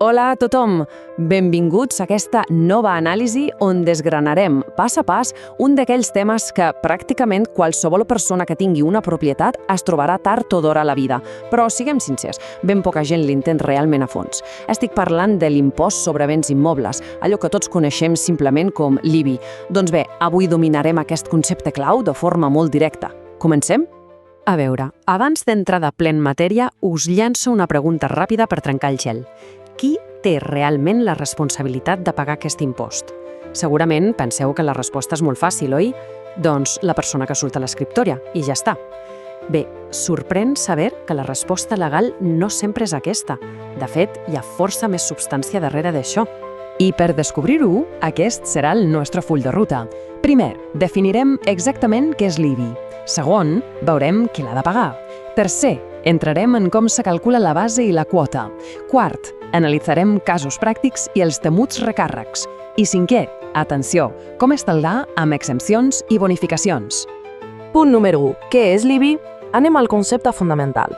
Hola a tothom! Benvinguts a aquesta nova anàlisi on desgranarem pas a pas un d'aquells temes que pràcticament qualsevol persona que tingui una propietat es trobarà tard o d'hora a la vida. Però siguem sincers, ben poca gent l'entén realment a fons. Estic parlant de l'impost sobre béns immobles, allò que tots coneixem simplement com l'IBI. Doncs bé, avui dominarem aquest concepte clau de forma molt directa. Comencem? A veure, abans d'entrar de ple en matèria, us llanço una pregunta ràpida per trencar el gel. Qui té realment la responsabilitat de pagar aquest impost? Segurament penseu que la resposta és molt fàcil, oi? Doncs la persona que surt a l'escriptòria, i ja està. Bé, sorprèn saber que la resposta legal no sempre és aquesta. De fet, hi ha força més substància darrere d'això. I per descobrir-ho, aquest serà el nostre full de ruta. Primer, definirem exactament què és l'IBI. Segon, veurem qui l'ha de pagar. Tercer, entrarem en com se calcula la base i la quota. Quart, analitzarem casos pràctics i els temuts recàrrecs. I cinquè, atenció, com estalviar amb exempcions i bonificacions. Punt número 1. Què és l'IBI? Anem al concepte fundamental.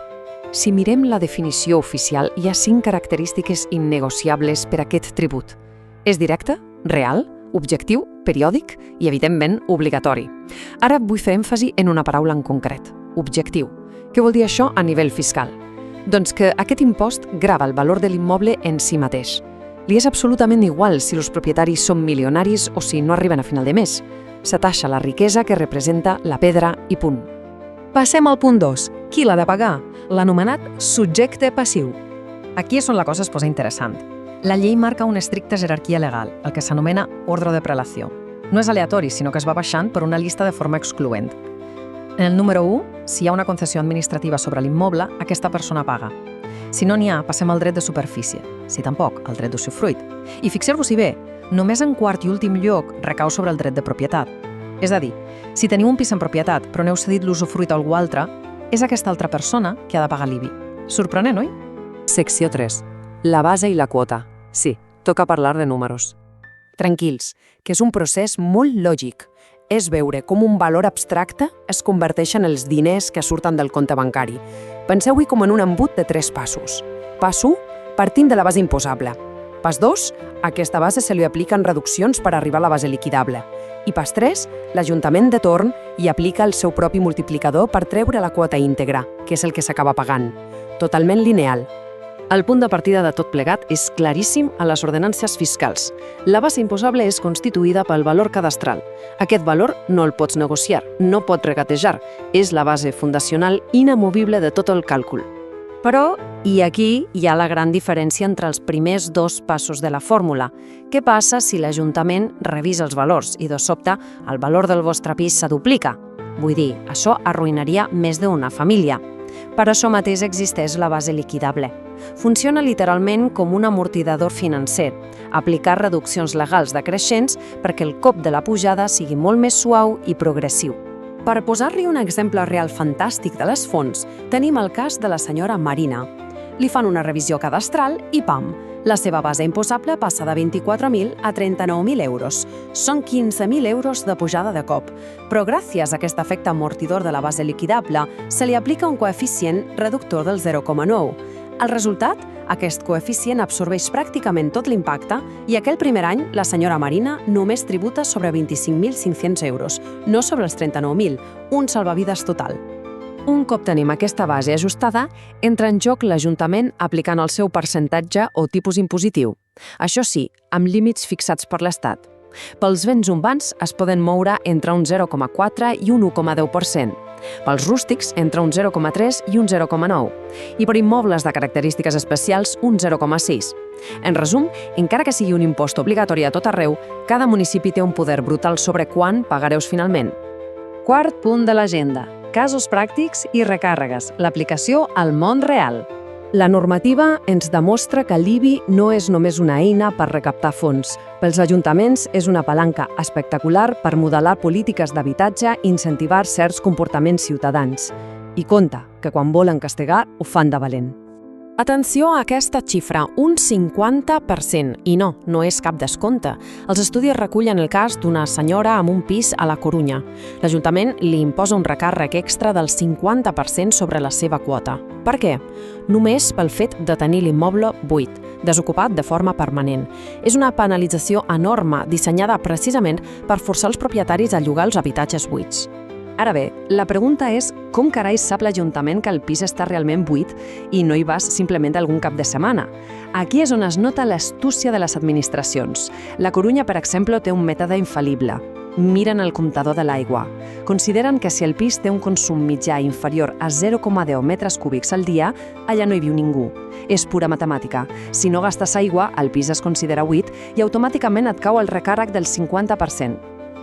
Si mirem la definició oficial, hi ha 5 característiques innegociables per a aquest tribut. És directe, real, objectiu, periòdic i, evidentment, obligatori. Ara vull fer èmfasi en una paraula en concret, objectiu. Què vol dir això a nivell fiscal? Doncs que aquest impost grava el valor de l'immoble en si mateix. Li és absolutament igual si els propietaris són milionaris o si no arriben a final de mes. S'ataxa la riquesa que representa la pedra i punt. Passem al punt 2. Qui l'ha de pagar? L'anomenat subjecte passiu. Aquí és on la cosa es posa interessant. La llei marca una estricta jerarquia legal, el que s'anomena ordre de prelació. No és aleatori, sinó que es va baixant per una llista de forma excloent. En el número 1, si hi ha una concessió administrativa sobre l'immoble, aquesta persona paga. Si no n'hi ha, passem al dret de superfície. Si tampoc, al dret d'usufruit. I fixeu-vos-hi bé, només en quart i últim lloc recau sobre el dret de propietat. És a dir, si teniu un pis en propietat però n'heu cedit l'usufruit a algú altre, és aquesta altra persona que ha de pagar l'IBI. Sorprenent, oi? Secció 3. La base i la quota. Sí, toca parlar de números. Tranquils, que és un procés molt lògic. És veure com un valor abstracte es converteix en els diners que surten del compte bancari. Penseu-hi com en un embut de 3 passos. Pas 1, partint de la base imposable. Pas 2, a aquesta base se li apliquen reduccions per arribar a la base liquidable. I pas 3, l'Ajuntament de torn hi aplica el seu propi multiplicador per treure la quota íntegra, que és el que s'acaba pagant. Totalment lineal. El punt de partida de tot plegat és claríssim a les ordenances fiscals. La base imposable és constituïda pel valor cadastral. Aquest valor no el pots negociar, no pots regatejar. És la base fundacional inamovible de tot el càlcul. Però, i aquí hi ha la gran diferència entre els primers 2 passos de la fórmula. Què passa si l'Ajuntament revisa els valors i, de sobte, el valor del vostre pis s'aduplica? Vull dir, això arruïnaria més d'una família. Per això mateix existeix la base liquidable. Funciona literalment com un amortidador financer, aplicar reduccions legals decreixents perquè el cop de la pujada sigui molt més suau i progressiu. Per posar-li un exemple real fantàstic de les fonts, tenim el cas de la senyora Marina. Li fan una revisió cadastral i pam! La seva base imposable passa de 24.000 a 39.000 euros. Són 15.000 euros de pujada de cop. Però gràcies a aquest efecte amortidor de la base liquidable, se li aplica un coeficient reductor del 0,9. El resultat? Aquest coeficient absorbeix pràcticament tot l'impacte i aquell primer any la senyora Marina només tributa sobre 25.500 euros, no sobre els 39.000, un salvavides total. Un cop tenim aquesta base ajustada, entra en joc l'Ajuntament aplicant el seu percentatge o tipus impositiu. Això sí, amb límits fixats per l'Estat. Pels béns urbans es poden moure entre un 0,4 i un 1,10%. Pels rústics, entre un 0,3 i un 0,9. I per immobles de característiques especials, un 0,6. En resum, encara que sigui un impost obligatori a tot arreu, cada municipi té un poder brutal sobre quan pagareu finalment. Quart punt de l'agenda. Casos pràctics i recàrregues, l'aplicació al món real. La normativa ens demostra que l'IBI no és només una eina per recaptar fons. Pels ajuntaments és una palanca espectacular per modelar polítiques d'habitatge i incentivar certs comportaments ciutadans. I compte, que quan volen castigar ho fan de valent. Atenció a aquesta xifra, un 50%. I no, no és cap descompte. Els estudis recullen el cas d'una senyora amb un pis a la Corunya. L'Ajuntament li imposa un recàrrec extra del 50% sobre la seva quota. Per què? Només pel fet de tenir l'immoble buit. desocupat de forma permanent. És una penalització enorme dissenyada precisament per forçar els propietaris a llogar els habitatges buits. Ara bé, la pregunta és com carai sap l'Ajuntament que el pis està realment buit i no hi vas simplement algun cap de setmana? Aquí és on es nota l'astúcia de les administracions. La Corunya, per exemple, té un mètode infal·lible. Miren el comptador de l'aigua. Consideren que si el pis té un consum mitjà inferior a 0,10 metres cúbics al dia, allà no hi viu ningú. És pura matemàtica. Si no gastes aigua, el pis es considera buit i automàticament et cau el recàrrec del 50%.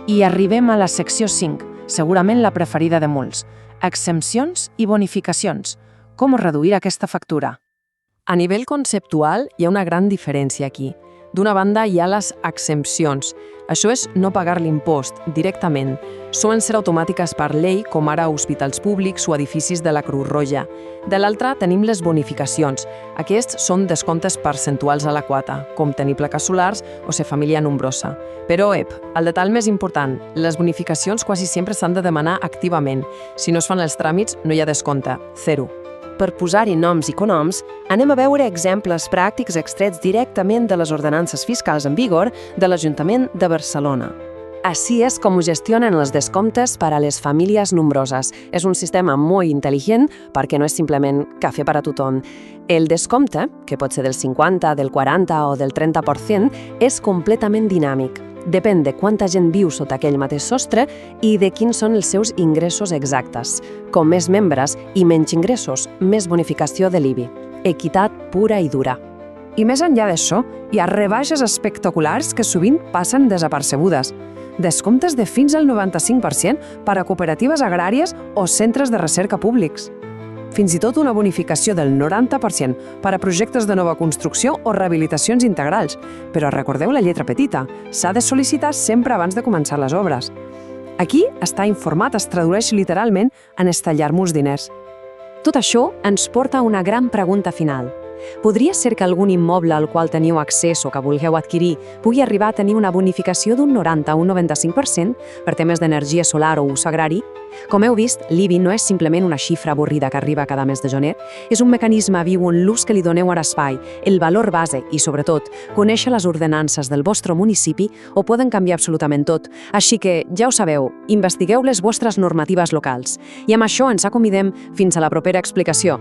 I arribem a la secció 5, segurament la preferida de molts. Exempcions i bonificacions. Com reduir aquesta factura? A nivell conceptual, hi ha una gran diferència aquí. D'una banda, hi ha les exempcions. Això és no pagar l'impost directament. Solen ser automàtiques per llei, com ara hospitals públics o edificis de la Creu Roja. De l'altra, tenim les bonificacions. Aquests són descomptes percentuals a la quota, com tenir plaques solars o ser família nombrosa. Però, el detall més important, les bonificacions quasi sempre s'han de demanar activament. Si no es fan els tràmits, no hi ha descompte, 0. Per posar-hi noms i cognoms, anem a veure exemples pràctics extrets directament de les ordenances fiscals en vigor de l'Ajuntament de Barcelona. Així és com ho gestionen els descomptes per a les famílies nombroses. És un sistema molt intel·ligent perquè no és simplement cafè per a tothom. El descompte, que pot ser del 50, del 40 o del 30%, és completament dinàmic. Depèn de quanta gent viu sota aquell mateix sostre i de quins són els seus ingressos exactes. Com més membres i menys ingressos, més bonificació de l'IBI. Equitat pura i dura. I més enllà d'això, hi ha rebaixes espectaculars que sovint passen desapercebudes. Descomptes de fins al 95% per a cooperatives agràries o centres de recerca públics. Fins i tot una bonificació del 90% per a projectes de nova construcció o rehabilitacions integrals. Però recordeu la lletra petita, s'ha de sol·licitar sempre abans de començar les obres. Aquí, estar informat es tradueix literalment en estallar-nos diners. Tot això ens porta a una gran pregunta final. Podria ser que algun immoble al qual teniu accés o que vulgueu adquirir pugui arribar a tenir una bonificació d'un 90 o un 95% per temes d'energia solar o ús agrari? Com heu vist, l'IBI no és simplement una xifra avorrida que arriba cada mes de gener, és un mecanisme viu en l'ús que li doneu a l'espai, el valor base i, sobretot, conèixer les ordenances del vostre municipi ho poden canviar absolutament tot. Així que, ja ho sabeu, investigueu les vostres normatives locals. I amb això ens acomidem fins a la propera explicació.